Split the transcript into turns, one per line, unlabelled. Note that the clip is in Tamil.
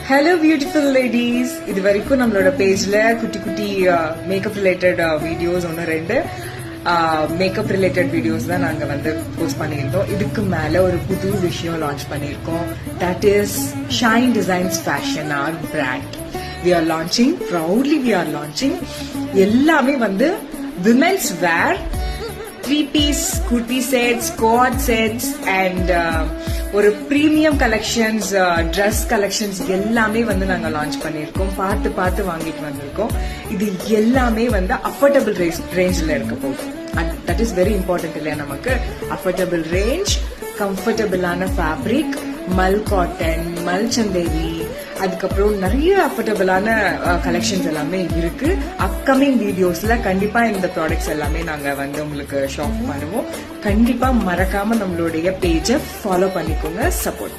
ஹலோ பியூட்டிஃபுல் லேடிஸ், இது வரைக்கும் நம்மளோட பேஜ்ல குட்டி குட்டி மேக்கப் ரிலேட்டட் வீடியோஸ் ஒன்று ரெண்டு மேக்கப் ரிலேட்டட் வீடியோஸ் தான் நாங்க வந்து போஸ்ட் பண்ணியிருந்தோம். இதுக்கு மேல ஒரு புது விஷயம் லான்ச் பண்ணியிருக்கோம். That is shine designs fashion our brand. We are launching, proudly we are launching எல்லாமே வந்து women's wear, 3-piece kurti sets, quad sets and ஒரு பிரீமியம் கலெக்ஷன்ஸ், ட்ரெஸ் கலெக்ஷன்ஸ் எல்லாமே வந்து நாங்க லான்ச் பண்ணிருக்கோம். பார்த்து வாங்கிட்டு வந்திருக்கோம். இது எல்லாமே வந்து அஃபோர்டபுள் ரேஞ்ச்ல இருக்க போகுது. தட் இஸ் வெரி இம்பார்ட்டன்ட் இல்லையா நமக்கு. அஃபோர்டபுள் ரேஞ்ச், கம்ஃபர்டபுளான ஃபேப்ரிக், மல் காட்டன், மல் சந்தேரி, அதுக்கப்புறம் நிறைய அஃபோர்டபுளான கலெக்ஷன்ஸ் எல்லாமே இருக்கு. அப்கமிங் வீடியோஸ்ல கண்டிப்பா இந்த ப்ராடக்ட்ஸ் எல்லாமே நாங்க வந்து உங்களுக்கு ஷாப் பண்ணுவோம். கண்டிப்பா மறக்காம நம்மளுடைய பேஜை ஃபாலோ பண்ணிக்கோங்க. சப்போர்ட்